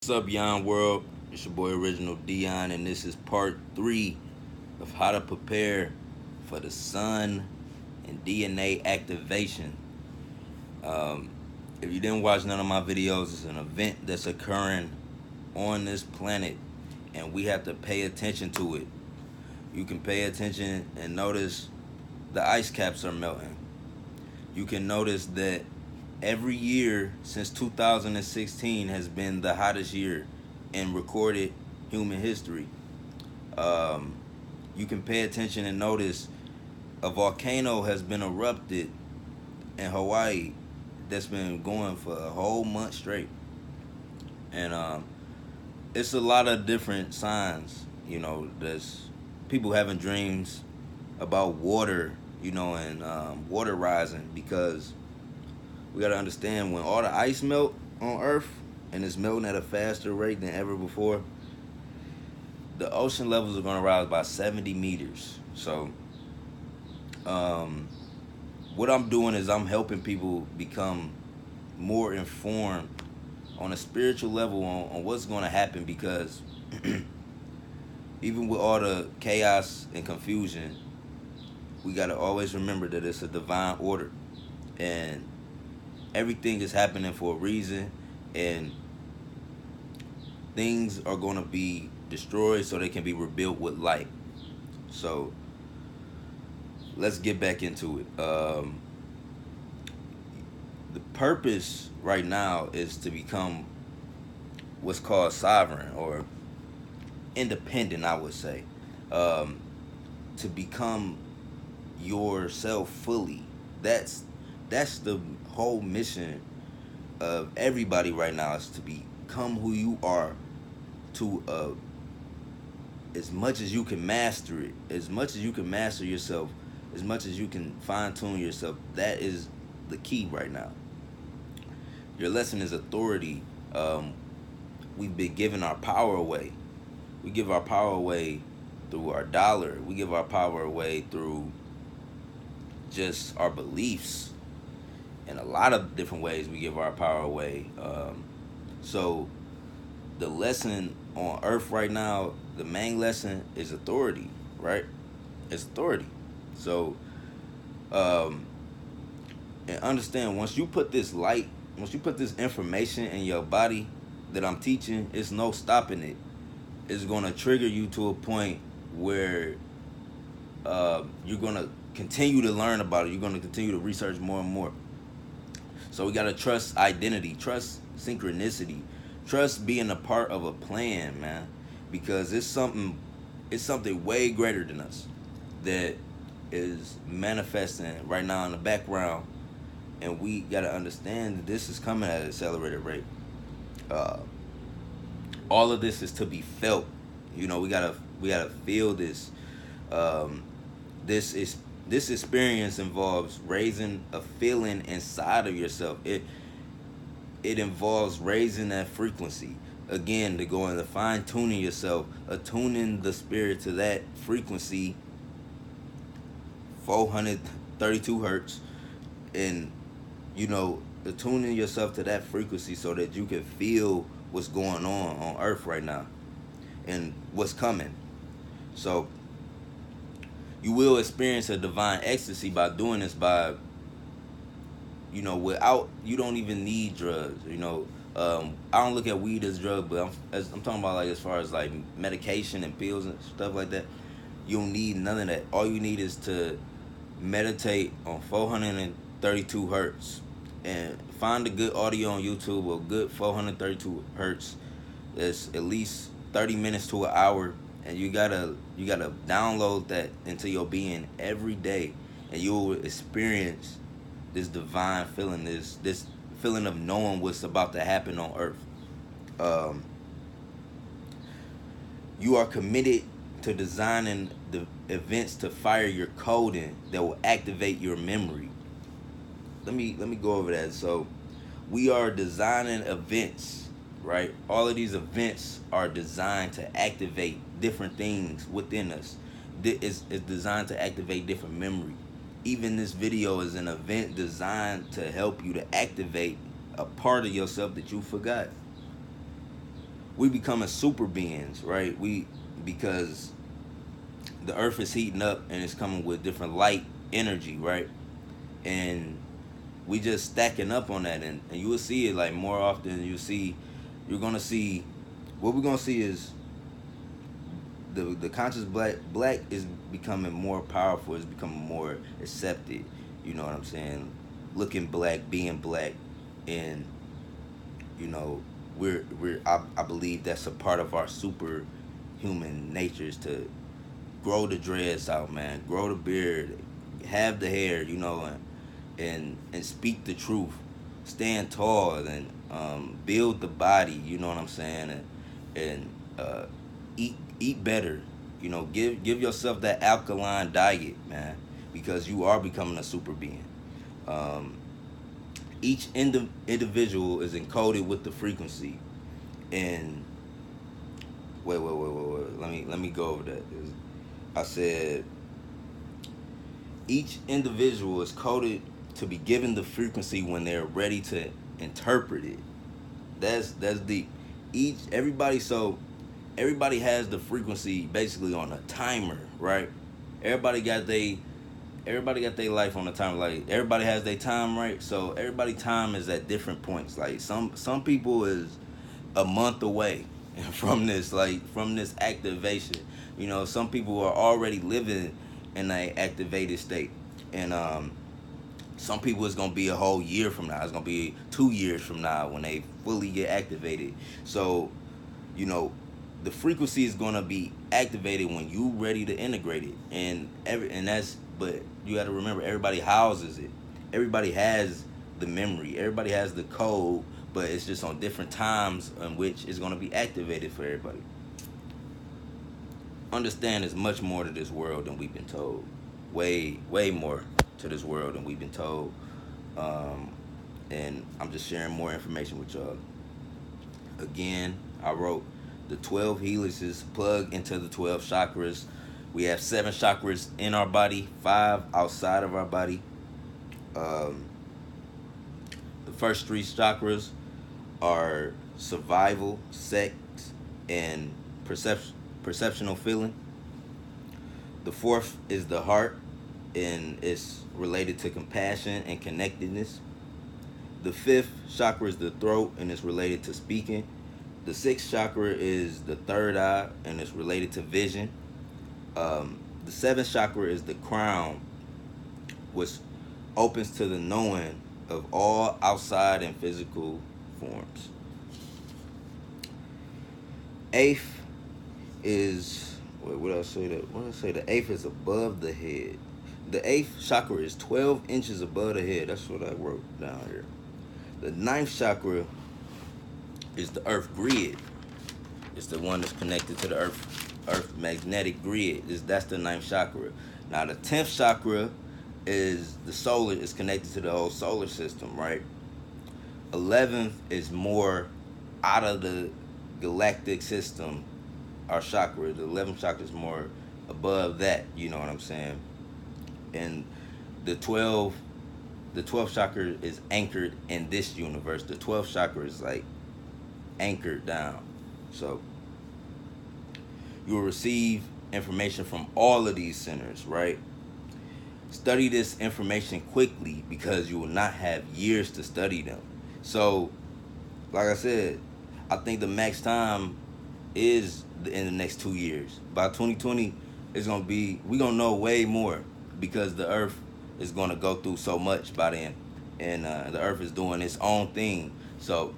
What's up, Yon World? It's your boy Original Dion, and this is part 3 of how to prepare for the sun and DNA activation. Um, if you didn't watch none of my videos, it's an event that's occurring on this planet, and we have to pay attention to it. You can pay attention and notice the ice caps are melting. You can notice that every year since 2016 has been the hottest year in recorded human history. Um, you can pay attention and notice a volcano has been erupted in Hawaii that's been going for a whole month straight. And it's a lot of different signs, there's people having dreams about water, and water rising because we got to understand when all the ice melt on Earth and it's melting at a faster rate than ever before, the ocean levels are going to rise by 70 meters. So, what I'm doing is I'm helping people become more informed on a spiritual level on what's going to happen because even with all the chaos and confusion, we got to always remember that it's a divine order and everything is happening for a reason, and things are going to be destroyed so they can be rebuilt with light. So let's get back into it. The purpose right now is to become what's called sovereign or independent, I would say. To become yourself fully. That's the whole mission of everybody right now, is to become who you are, to as much as you can master it, as much as you can master yourself, as much as you can fine-tune yourself. That is the key right now. Your lesson is authority. We've been giving our power away. We give our power away through our dollar. We give our power away through just our beliefs. In a lot of different ways we give our power away. So the lesson on Earth right now, the main lesson is authority, right? It's authority. So and understand, once you put this light, once you put this information in your body that I'm teaching, it's no stopping it. It's gonna trigger you to a point where you're gonna continue to learn about it. You're gonna continue to research more and more. So we gotta trust identity, trust synchronicity, trust being a part of a plan, man, because it's something way greater than us that is manifesting right now in the background, and we gotta understand that this is coming at an accelerated rate. Uh, all of this is to be felt. We gotta feel this. Um, this experience involves raising a feeling inside of yourself. It involves raising that frequency. Again, to go into fine tuning yourself, attuning the spirit to that frequency, 432 hertz, and attuning yourself to that frequency so that you can feel what's going on Earth right now and what's coming. So you will experience a divine ecstasy by doing this, by without, you don't even need drugs. I don't look at weed as a drug, but I'm talking about, like, as far as like medication and pills and stuff like that. You don't need none of that. All you need is to meditate on 432 hertz and find a good audio on YouTube, or good 432 hertz. It's at least 30 minutes to an hour, and you gotta download that into your being every day, and you will experience this divine feeling, this feeling of knowing what's about to happen on Earth. Um, you are committed to designing the events to fire your coding that will activate your memory. Let me go over that. So we are designing events, right? All of these events are designed to activate different things within us. It's designed to activate different memory. Even this video is an event designed to help you to activate a part of yourself that you forgot. we becoming super beings, right? Because the earth is heating up and it's coming with different light energy, right? And we just stacking up on that, and you will see it like more often. You're gonna see what we're gonna see is the conscious black is becoming more powerful, it's becoming more accepted, you know what I'm saying? Looking black, being black, and you know, I believe that's a part of our superhuman natures to grow the dreads out, man, grow the beard, have the hair, you know, and speak the truth, stand tall, and build the body, you know what I'm saying, and eat better, you know, give yourself that alkaline diet, man, because you are becoming a super being. Um, each individual is encoded with the frequency, and wait. Let me go over that. I said each individual is coded to be given the frequency when they're ready to interpret it. That's deep. Everybody has the frequency basically on a timer, right? Everybody got they everybody got their life on a timer. Like everybody has their time, right? So everybody time is at different points. Like some people is a month away from this activation. You know, some people are already living in a activated state, and some people it's gonna be a whole year from now. It's gonna be 2 years from now when they fully get activated. So, you know, the frequency is gonna be activated when you ready to integrate it, and that's but you got to remember everybody houses it. Everybody has the memory. Everybody has the code, but it's just on different times in which it's gonna be activated for everybody. Understand there's much more to this world than we've been told. Way more to this world than we've been told. Um, and I'm just sharing more information with y'all. Again, I wrote the 12 helices plug into the 12 chakras. We have 7 chakras in our body, 5 outside of our body. Um, the first 3 chakras are survival, sex, and perceptional feeling. The fourth is the heart, and it's related to compassion and connectedness. The fifth chakra is the throat, and it's related to speaking. The sixth chakra is the third eye, and it's related to vision. The seventh chakra is the crown, which opens to the knowing of all outside and physical forms. Eighth is what did I say that? What did I say? The eighth is above the head. The eighth chakra is 12 inches above the head. That's what I wrote down here. The ninth chakra is the earth grid. It's the one that's connected to the earth magnetic grid. That's the ninth chakra. Now the 10th chakra is the solar. It's connected to the whole solar system, right? 11th is more out of the galactic system. Our chakra, the 11th chakra is more above that. You know what I'm saying? And the 12th chakra is anchored in this universe. The 12th chakra is like anchored down. So you will receive information from all of these centers, right? Study this information quickly because you will not have years to study them. So, like I said, I think the max time is in the next 2 years. By 2020, we're gonna know way more because the earth is gonna go through so much by then, and the earth is doing its own thing. So,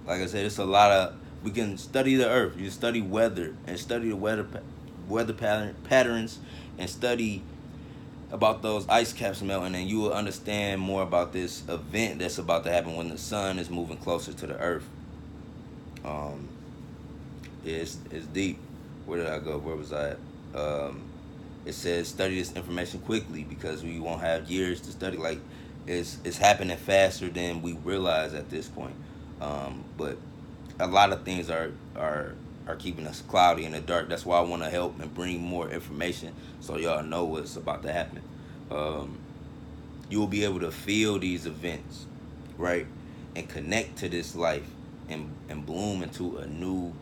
like I said, it's a lot of we can study the earth. You study weather and study the weather patterns and study about those ice caps melting, and you will understand more about this event that's about to happen when the sun is moving closer to the earth. Um, it's deep. Where did I go? Where was I at? It says study this information quickly because we won't have years to study. Like it's happening faster than we realize at this point. But a lot of things are keeping us cloudy in the dark. That's why I want to help and bring more information so y'all know what's about to happen. You will be able to feel these events, right, and connect to this life and bloom into a new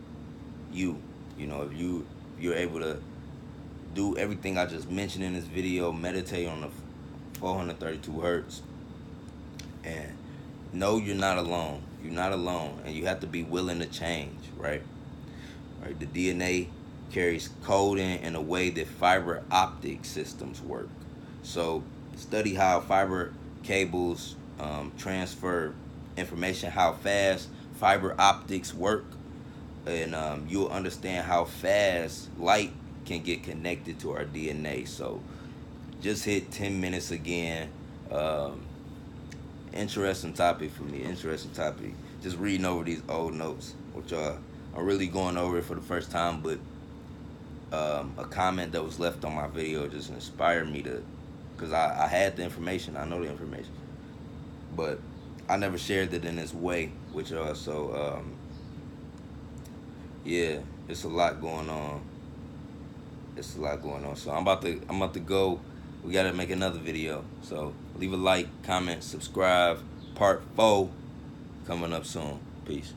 you. You know, if you're able to do everything I just mentioned in this video, meditate on the 432 hertz, and know you're not alone. You're not alone, and you have to be willing to change, right? Right. The DNA carries coding in a way that fiber optic systems work. So study how fiber cables transfer information, how fast fiber optics work, and you'll understand how fast light can get connected to our DNA. So just hit 10 minutes again. Interesting topic for me. Interesting topic. Just reading over these old notes, which I'm really going over it for the first time. But a comment that was left on my video just inspired me to, because I had the information. I know the information, but I never shared it in this way with y'all. So yeah, it's a lot going on. It's a lot going on. So I'm about to go. We gotta make another video. So leave a like, comment, subscribe. Part 4 coming up soon. Peace.